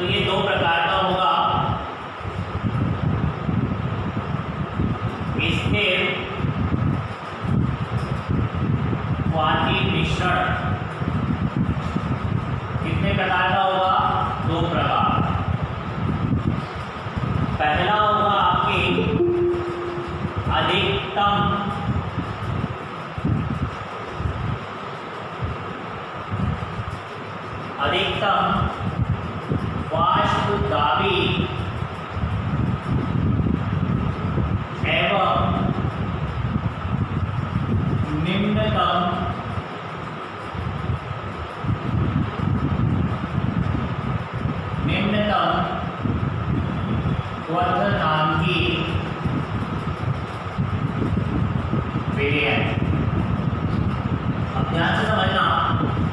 तो ये दो प्रकार का होगा, स्थिर वाती मिश्रण। कितने प्रकार का होगा? दो प्रकार। पहला होगा आपके अधिकतम वाष्पदाबी एवं निम्नतम क्वथनांकी वेरिएंट। अब ध्यान से समझना,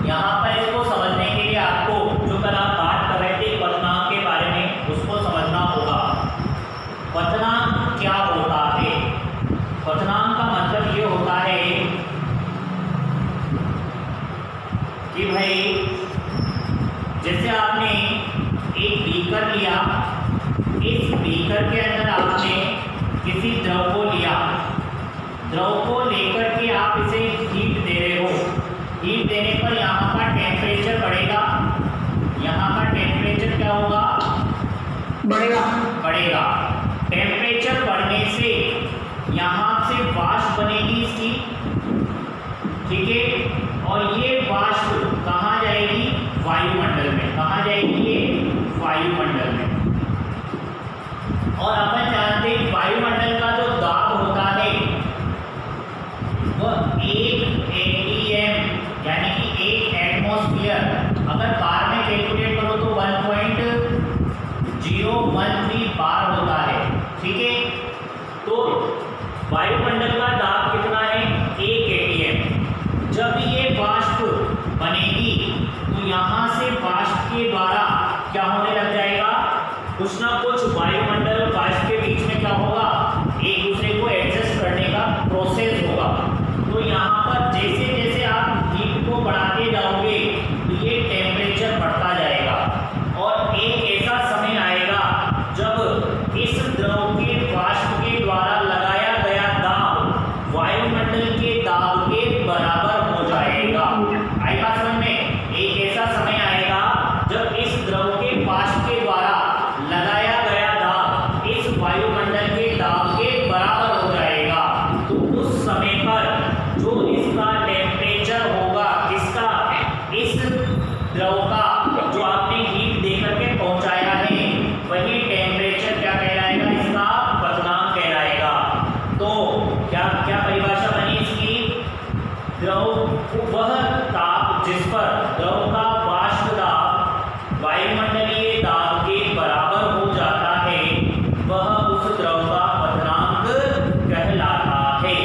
यहाँ पर इसको समझने के लिए आपको जो कल आप बात कर रहे थे क्वथनांक के बारे में, उसको समझना होगा। क्वथनांक क्या होता है? क्वथनांक का मतलब ये होता है कि भाई जैसे आपने एक बीकर लिया, इस बीकर के अंदर आपने किसी द्रव को लिया, द्रव को लेकर के आप इसे हीट दे रहे हो। हीट देने पर यहाँ का टेम्परेचर बढ़ेगा, यहाँ का टेम्परेचर क्या होगा? बढ़ेगा। टेम्परेचर बढ़ने से यहाँ से वाष्प बनेगी इसकी, ठीक है, और ये वाष्प कहाँ जाएगी? वायुमंडल में। कहाँ जाएगी ये? वायुमंडल में। और अपन जानते हैं वायुमंडल का जो दाब होता है वो 1 atm यानी कि 1 एटमॉस्फेयर, अगर बार में कैलकुलेट करो तो 1.013 बार होता है, ठीक है। तो वायुमंडल का दाब कितना है? 1 atm। जब ये वाष्प बनेगी तो यहाँ से वाष्प के द्वारा क्या होने लग जाएगा? कुछ ना कुछ वायुमंडल और वाष्प के बीच में क्या होगा? एक दूसरे को एडजस्ट करने का प्रोसेस होगा। तो यहाँ पर जैसे जैसे आप हीट को बढ़ाते जाओगे तो ये टेम्परेचर बढ़ता जाएगा, और एक ऐसा समय आएगा जब इस द्रव के वाष्प के द्वारा लगाया गया दाब वायुमंडल के दाब के बराबर हो जाएगा। आएगा समझ में? एक ऐसा समय आएगा जब इस द्रव के वाष्प के द्वारा लगाया गया दाब इस वायुमंडल के दाब के बराबर हो जाएगा। तो उस समय पर जो इसका टेम्परेचर होगा, इसका इस द्रव का जो आपने हीट देकर के पहुंचाया है, वही टेम्परेचर क्या कहलाएगा? इसका क्वथनांक कहलाएगा। तो क्या क्या परिभाषा बनी इसकी? द्रव वह ताप जिस पर द्रव का वाष्प दाब वायुमंडलीय दाब के बराबर हो जाता है, वह उस द्रव का क्वथनांक कहलाता है।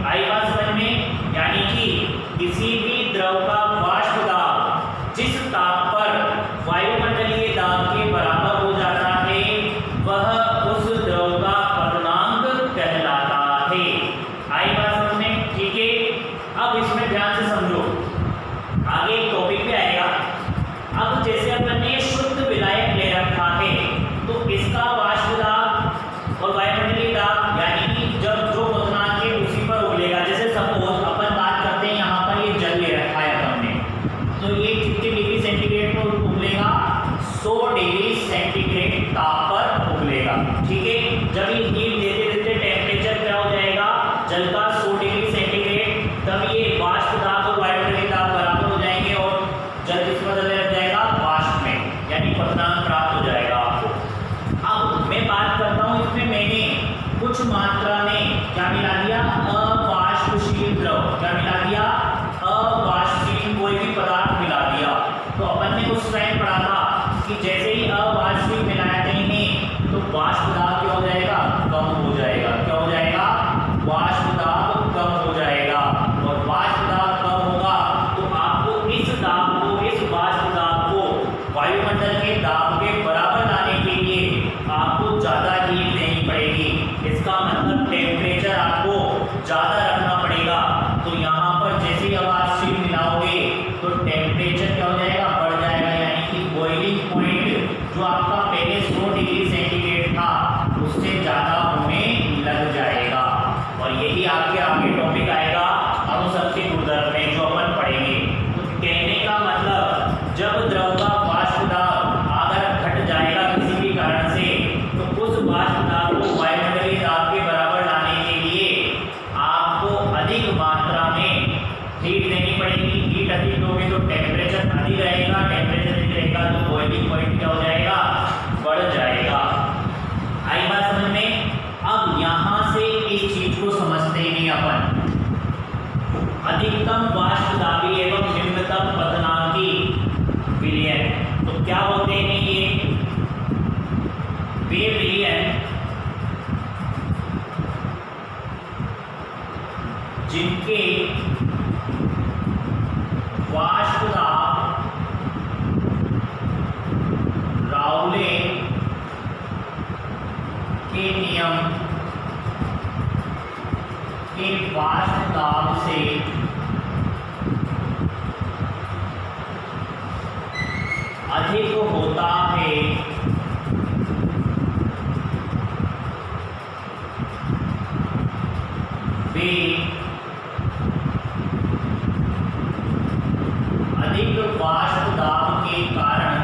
आई बात समझ में? यानी कि किसी भी द्रव का वाष्प दाब जिस ताप पर वायुमंडलीय दाब के बराबर हो जाता है, वह उस द्रव का क्वथनांक कहलाता है। आई बात समझ में? ठीक है। अब इसमें ध्यान से समझो, आगे एक टॉपिक पे आएगा। अब जैसे अपन ने शुद्ध विलायक ले रखा है, तो इसका वाष्प दाब और वायुमंडलीय दाब यानी कि जब जो क्वथनांक है उसी पर उगलेगा। जैसे सपोज अपन बात करते हैं, यहाँ पर ये जल ले रखा है अपन ने, तो ये कितने डिग्री सेंटीग्रेड पर उगलेगा? 100 डिग्री सेंटीग्रेड ताप पर उगलेगा, ठीक है। जब ये हीट देते देते टेम्परेचर क्या हो जाएगा? जल का 100 डिग्री सेंटीग्रेड, तब ये वाष्प दाब और वायुमंडलीय दाब बराबर हो जाएंगे और जल किस में बदल जाएगा? वाष्प में, यानी क्वथनांक प्राप्त हो जाएगा आपको। अब मैं बात करता हूँ, इसमें मैंने कुछ मात्रा में क्या मिला दिया? अवाष्पशील द्रव। क्या मिला दिया? अवाष्पशील कोई भी पदार्थ मिला दिया। तो अपन ने उस टाइम पढ़ा था कि जैसे ही अवाष्पशील मिलाया कहीं तो वाष्प दाब क्या हो जाएगा? कम हो जाएगा। क्या हो जाएगा? वाष्प दाब कम हो जाएगा, और वाष्प दाब कम होगा तो आपको इस दाब को, इस वाष्प दाब को वायुमंडल के दाब के बराबर लाने के लिए आपको ज़्यादा हीट देनी पड़ेगी। इसका मतलब टेम्परेचर आपको ज़्यादा रखना पड़ेगा। तो यहाँ पर जैसे ही अवाष्पशील मिलाओगे तो टेम्परेचर क्या हो जाएगा? बढ़ जाएगा, यानी कि बॉइलिंग पॉइंट जो आप द्रव का वाष्प दाब अगर घट जाएगा किसी भी कारण से, तो उस वाष्प दाब को वायुमंडलीय दाब के बराबर लाने के लिए आपको अधिक मात्रा में हीट देनी पड़ेगी। हीट अधिक दोगे तो टेम्परेचर अधिक रहेगा, टेम्परेचर अधिक रहेगा तो बॉइलिंग पॉइंट क्या हो जाएगा, बढ़ जाएगा। आई बात समझ में? अब यहाँ से इस चीज को समझते हैं अपन, अधिकतम वाष्प दाबी एवं निम्नतम पतनांकी विलयन। तो क्या होते हैं ये वे विलयन जिनके वाष्प दाब राउले के नियम के वाष्प दाब से अधिक होता है, वे अधिक वाष्प दाब के कारण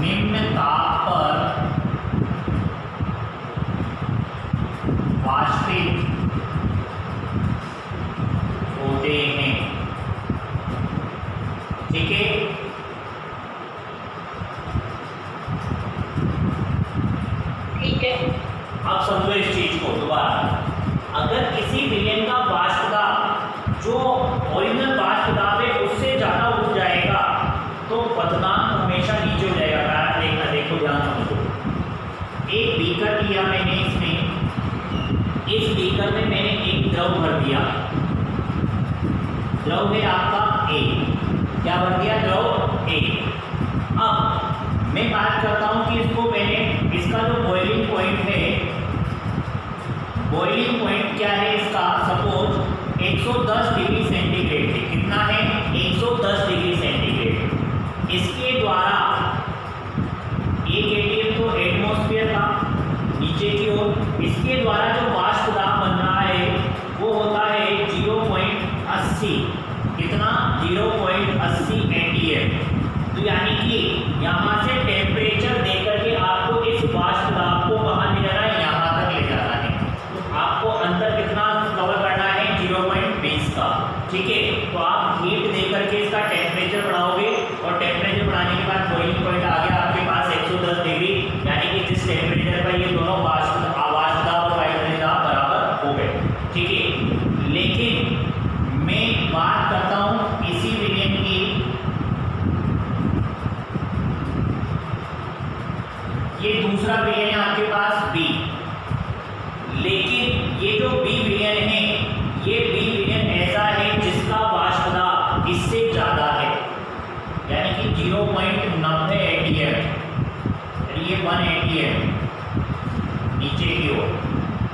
निम्न ताप पर वाष्पित होते हैं। ठीक है, ठीक है। अब समझो इस चीज को दोबारा। अगर किसी विलयन का वाष्प दाब जो ओरिजिनल वाष्प दाब है उससे ज्यादा उठ जाएगा तो पतनांक हमेशा नीचे हो जाएगा। कारण देखना, देखो ध्यान समझो। एक बीकर लिया मैंने, इसमें इस बीकर में मैंने एक द्रव भर दिया। द्रव है आपका A, क्या भर दिया, द्रव A। अब मैं बात करता हूं कि इसको मैंने, इसका जो बॉइलिंग पॉइंट है, बॉइलिंग पॉइंट क्या है इसका, सपोज 110 डिग्री सेंटीग्रेड है। कितना है, 110 डिग्री सेंटीग्रेड। इसके द्वारा एक एटीएम तो एटमॉस्फेयर का नीचे की ओर, इसके द्वारा जो वाष्प दाब बन रहा है वो होता है 0.80। कितना, 0.80 एटीएम। तो यानी कि यहाँ से टेम्परेचर देकर के आपको इस वाष्प दाब को कहाँ ले जाना है, यहाँ तक ले जाना है। तो आपको अंतर कितना कवर करना है, 0.20 का। ठीक है, तो आप हीट देकर के इसका टेम्परेचर बढ़ाओगे और टेम्परेचर बढ़ाने के बाद बॉइलिंग पॉइंट आ गया आपके पास 110 डिग्री, यानी कि जिस टेम्परेचर पर ये दोनों वाष्प दाब और वायुमंडलीय दाब बराबर हो गए। ठीक है, लेकिन मैं बात करता हूँ इसी विलयन की, ये दूसरा विलयन है आपके पास B, लेकिन ये जो B विलयन है, ये B विलयन ऐसा है जिसका वाष्प दाब इससे ज्यादा है, यानी कि 0.90 एटीएम, ये 1 एटीएम नीचे की ओर।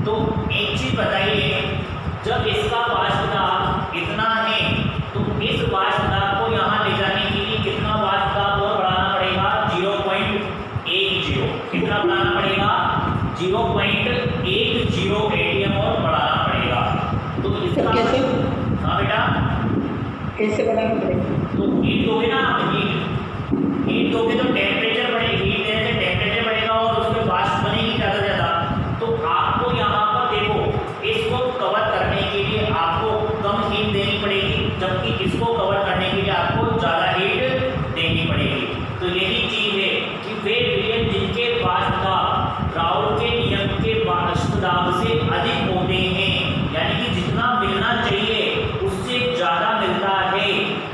तो एक चीज बताइए, जब इसका वाष्प दाब इतना है तो इस वाष्प दाब को यहाँ ले जाने के लिए कितना वाष्प दाब और बढ़ाना पड़ेगा, 0.10। कितना बढ़ाना पड़ेगा, 0.10 एटीएम और बढ़ाना पड़ेगा। तो इसका कैसे? हाँ बेटा, कैसे बढ़ाना पड़ेगा? तो हीट दोगे ना, हीट दोगे तो टेम्परेचर बढ़ेगा, हीट देने से टेम्परेचर बढ़ेगा और उसमें वाष्प बनेगी ज़्यादा से ज़्यादा। तो आपको यहाँ पर देखो, इसको कवर करने के लिए आपको कम हीट देनी पड़ेगी, जबकि इसको कवर करने के लिए आपको ज़्यादा हीट देनी पड़ेगी। तो यही चीज़ है कि वे विलयन जिनके वाष्प दाब राउल के नियम के वाष्प दाब से अधिक होते हैं, यानी कि जितना मिलना चाहिए उससे ज़्यादा मिलता है,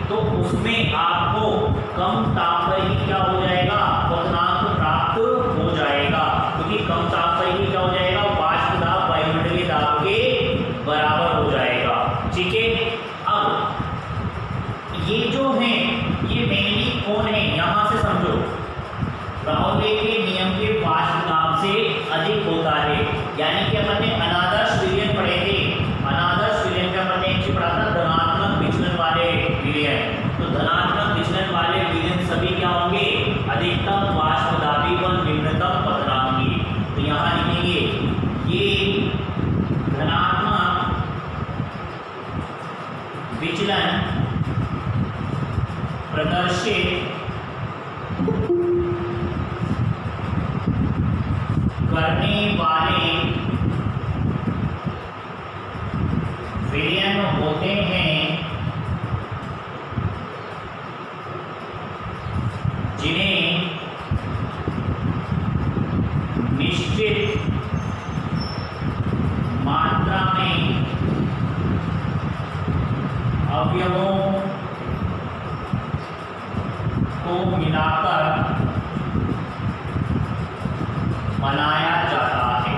तो उसमें आपको कम ताप पर ही क्या हो जाएगा, अवयव होते हैं जिन्हें निश्चित मात्रा में अवयवों को मिलाकर बनाया जाता है।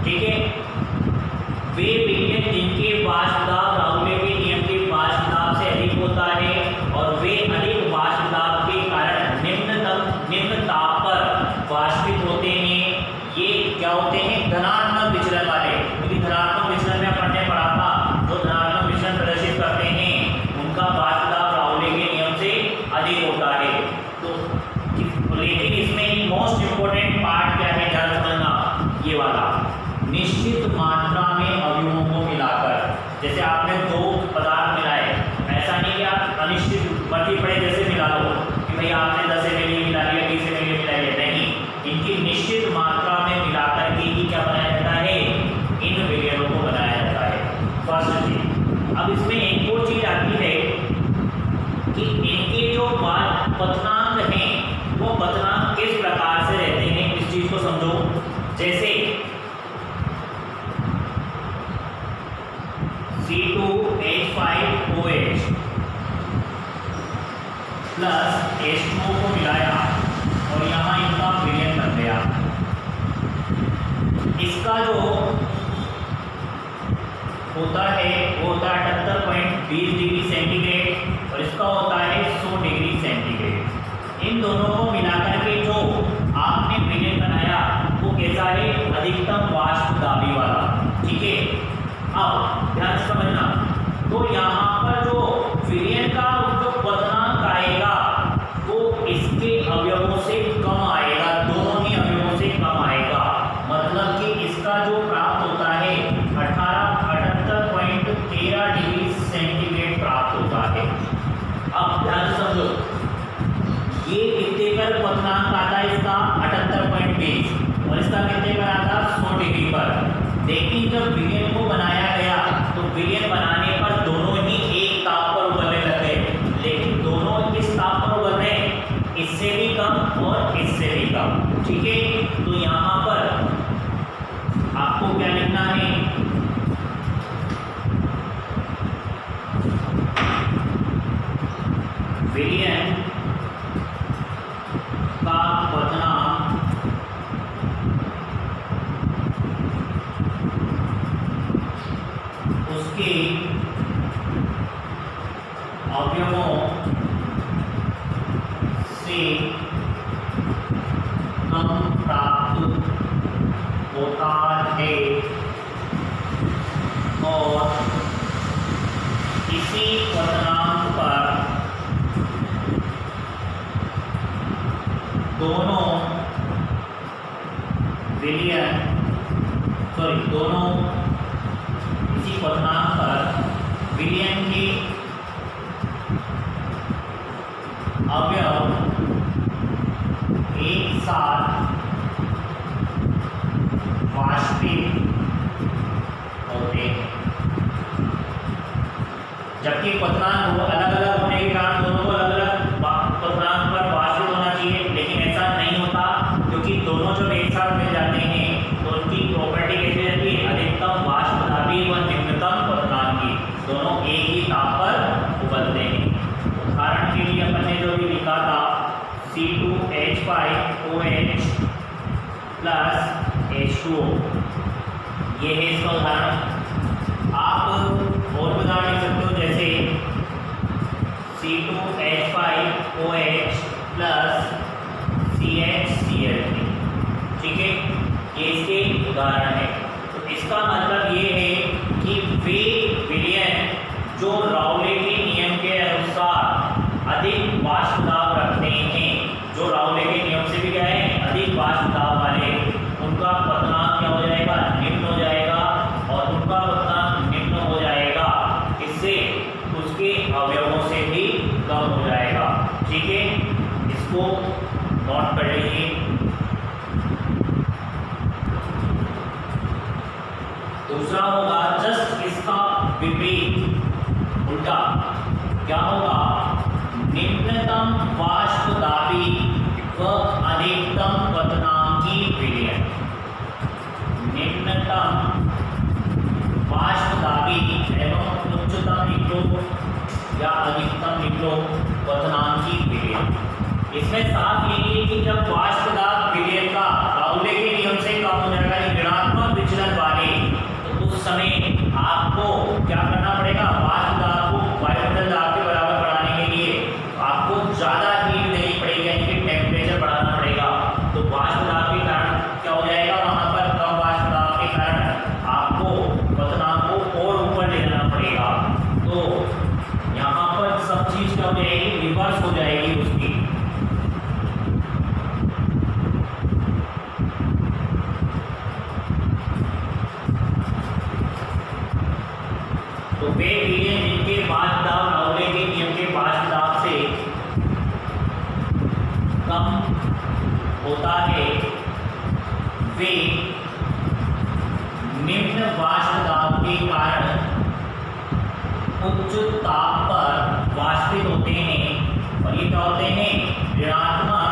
ठीक है, वे विलियन जिनके वाष्प दाब राउले के नियम के वाष्प दाब से अधिक होता है और वे अधिक वाष्प दाब के कारण निम्न ताप पर वाष्पित होते हैं। ये क्या होते हैं? धनात्मक विचलन वाले, क्योंकि धनात्मक विचलन में अपन ने पढ़ा था, जो धनात्मक विचलन प्रदर्शित करते हैं उनका वाष्प दाब राउले के नियम से अधिक होता है। तो लेकिन इसमें मोस्ट इंपोर्टेंट पार्ट क्या है, ध्यान समझना, ये वाला निश्चित मात्रा में अवयवों को मिलाकर। जैसे आपने दो पदार्थ मिलाए, ऐसा नहीं कि आप अनिश्चित मर्जी पड़े जैसे मिला लो कि भाई आपने 10 ml मिला लिया, 20 ml मिला लिया, नहीं, इनकी निश्चित मात्रा में मिलाकर के ही क्या बनाया जाता है, इन विलियनों को बनाया जाता है। फर्स्ट चीज। अब इसमें एक और चीज आती है कि इनके जो पतनांक हैं वो पतनांक किस प्रकार से रहते हैं, इस चीज को समझो। जैसे C2H5OH प्लस H2O को मिलाया और यहाँ इनका विलयन बन गया। इसका जो होता है वो होता है 78.20 डिग्री सेंटीग्रेड और इसका होता है 100 डिग्री सेंटीग्रेड। इन दोनों को मिलाकर के जो आपने विलयन बनाया वो कैसा है, अधिकतम वाष्प दाबी वाला। ठीक है, अब ध्यान से समझना, तो यहाँ पर जो विलयन का जो पतनांक आएगा वो इसके अवयवों से कम आएगा, दोनों ही अवयवों से कम आएगा। मतलब कि इसका जो प्राप्त होता है 78.13 डिग्री सेंटीग्रेड प्राप्त होता है। अब ध्यान से समझो, ये कितने पर पतनांक आता है, इसका 78.20 और इसका कितने पर आता है, 100 डिग्री पर। लेकिन जब विलयन को बनाया गया तो विलयन बनाने पर दोनों ही एक ताप पर उबलने लगे, लेकिन दोनों किस ताप पर उबल रहे हैं, इससे भी कम और इससे भी कम। ठीक है, तो यहाँ पर आपको क्या लिखना है, विलयन का पतनांक उसके अवयवों से कम प्राप्त होता है और इसी पतनांक पर दोनों इसी पतनांक पर विलयन के अवयव एक साथ वाष्पित होते हैं। जबकि पतनांक अलग अलग होने के कारण दोनों को अलग अलग पतनांक पर वाष्पित होना चाहिए, लेकिन ऐसा नहीं होता, क्योंकि दोनों जब एक साथ मिल जाते हैं तो उनकी प्रॉपर्टी कैसी रहती है, अधिकतम वाष्प दाबी व निम्नतम पतनांक की, दोनों एक ही ताप पर उबलते हैं। उदाहरण के लिए अपन ने जो भी लिखा था C2H5OH प्लस H2O, ये है इसका उदाहरण। आप और उदाहरण लिख सकते हो, जैसे C2H5OH प्लस CHCl3। ठीक है, ये इसके उदाहरण है। तो इसका मतलब ये है कि वे विलयन जो राउले के नियम के अनुसार अधिक वाष्प दाब रखते हैं, जो राउले के नियम से भी क्या है, अधिक वाष्प दाब वाले, उनका पतनांक क्या हो जाएगा, निम्न हो जाएगा। और उनका पतनांक निम्न हो जाएगा, इससे उसके अवयवों से भी कम हो जाएगा। ठीक है, इसको नोट कर लीजिए। दूसरा होगा जस्ट इसका विपरीत उल्टा, क्या होगा, निम्नतम वाष्पदाबी व अधिकतम क्वथनांकी विलयन। निम्नतम वाष्पदाबी एवं उच्चतम निकलो या अधिकतम निकलो क्वथनांकी विलयन। इसमें साफ यही है कि जब वाष्पदाब विलयन का राउले के नियम से कम हो जाएगा, ऋणात्मक विचलन वाले, तो उस समय आपको क्या करना पड़ेगा, वाष्पदाब को वायुमंडल दाब के बराबर बढ़ाने के लिए आपको ज़्यादा हीट देनी पड़ेगी, यानी कि टेम्परेचर बढ़ाना पड़ेगा। तो वाष्पदाब के कारण क्या हो जाएगा, वहाँ पर कम वाष्पदाब के कारण आपको क्वथनांक को और ऊपर ले जाना पड़ेगा। तो यहाँ पर सब चीज़ क्या हो जाएगी, रिवर्स हो जाएगी उसकी। तो वे विलयन जिनके वाष्पदाब राउले के नियम के वाष्पदाब से कम होता है, वे निम्न वाष्पदाब के कारण उच्च ताप पर वाष्पित होते हैं, और ये क्या होते हैं, ऋणात्मक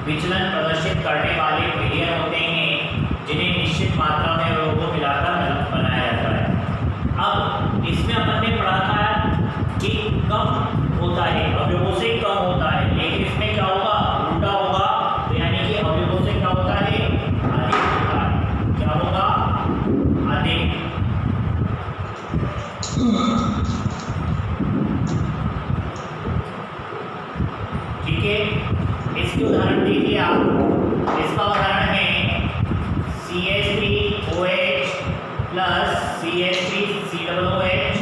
विचलन प्रदर्शित करने वाले विलयन होते हैं, जिन्हें निश्चित मात्रा में अवयवों को मिलाकर बनाया जाता है। अब इसमें अपन ने पढ़ा था कि कम होता है, अवयवों से कम होता है, लेकिन इसमें क्या होगा, उल्टा होगा। तो यानी कि अवयवों से क्या होता है, अधिक होता है। क्या होगा, अधिक। ठीक है, इसके उदाहरण देखिए आप। इसका उदाहरण है CH3OH प्लस CH3COOH,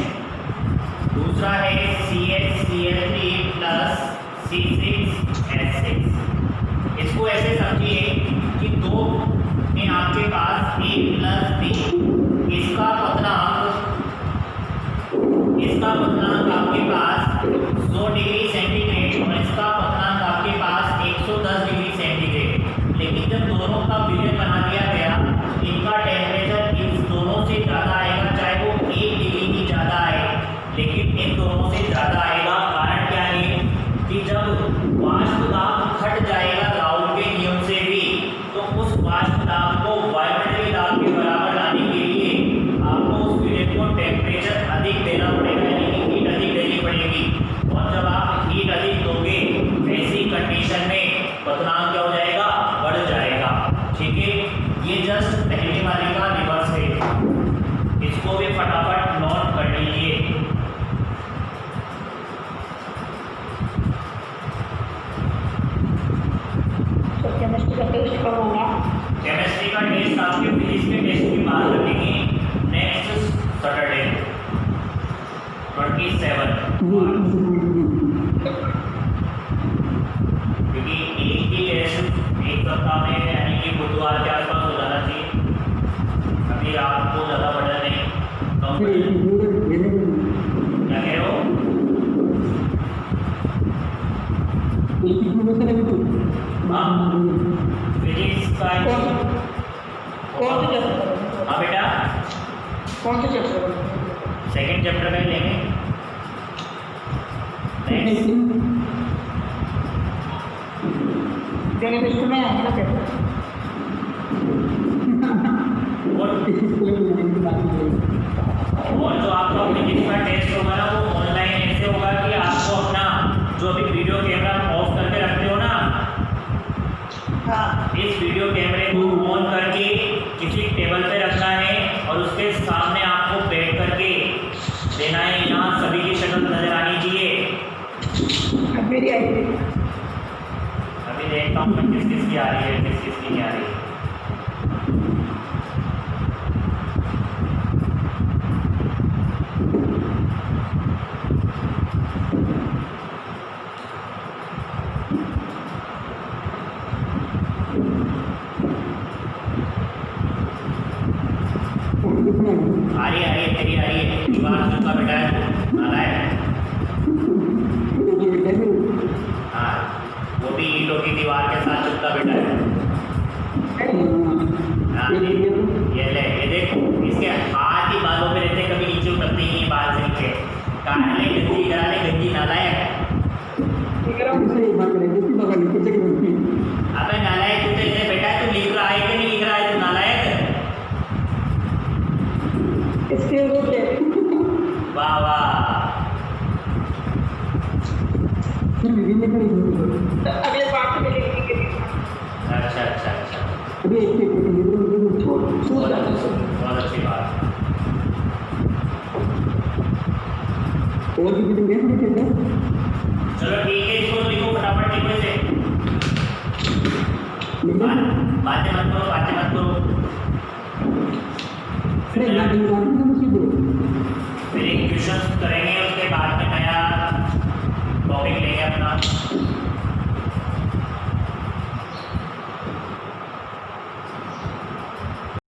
दूसरा है CHCl3 प्लस C6H6। इसको ऐसे समझिए कि दो में आपके पास A प्लस B, इसका क्वथनांक आपके पास 100 डिग्री सेंटीग्रेड और इसका क्वथनांक आपके पास 110 डिग्री सेंटीग्रेड। लेकिन जब दोनों का विलयन बना दिया गया, इनका टेम्परेचर इन दोनों से ज़्यादा आएगा, चाहे वो 1 डिग्री की ज़्यादा आए, लेकिन इन दोनों से ज़्यादा आएगा। कारण क्या है कि जब वाष्पदाब घट जाएगा राउल के नियम से भी, तो उस वाष्पदाब को वायुमंडलीय दाब के बराबर लाने के लिए आपको उस विलयन को टेम्परेचर अधिक देना पड़ेगा, यानी कि हीट अधिक देनी पड़ेगी। और जब आप हीट अधिक दोगे, ऐसी कंडीशन में क्वथनांक क्या हो जाएगा, बढ़ जाएगा। ठीक है, ये जस्ट पहले वाले का रिवर्स है, इसको भी फटाफट नोट कर लीजिए। तो केमिस्ट्री का टेस्ट कब होगा? केमिस्ट्री का टेस्ट आपके फिजिक्स के टेस्ट की बात रखेंगे नेक्स्ट सैटरडे 27, क्योंकि एक ही टेस्ट एक सप्ताह में, यानी कि बुधवार के आसपास हो जाना चाहिए। अभी आपको ज़्यादा बढ़ा नहीं, कम क्या कह रहे हो? हाँ, फिजिक्स का कौन से चैप्टर? हाँ बेटा, कौन से चैप्टर? सेकेंड चैप्टर में लेंगे। केमिस्ट्री में है ना पेपर? और जो आपका फिजिक्स का टेस्ट होगा ना, वो ऑनलाइन ऐसे होगा कि आपको अपना जो अभी वीडियो कैमरा ऑफ करके रखते हो ना, हाँ, इस वीडियो कैमरे को ऑन करके किसी टेबल पे रखना है और उसके सामने आपको बैठ करके देना है। यहाँ सभी की शक्ल नजर आनी चाहिए। अब मेरी आई थी। अभी देखता हूँ किस किस की आ रही है, किस किस की नहीं आ रही है। आ रही है तेरी आ रही है। दीवार चुका बेटा है, नाला है। हाँ, वो भी ईंटों की दीवार के साथ चुपता बेटा है। हाँ, ये ले, ये देख। अगले पार्ट में लिखने के लिए अच्छा अच्छा अच्छा, अभी एक छोड़ बहुत अच्छी बात। और भी कितने हैं? चलो ठीक है, इसको लिखो फटाफट, लिखो इसे। बातें मत करो, बातें मत करो। फिर एक क्वेश्चन करेंगे, उसके बाद में नया टॉपिक लेंगे अपना।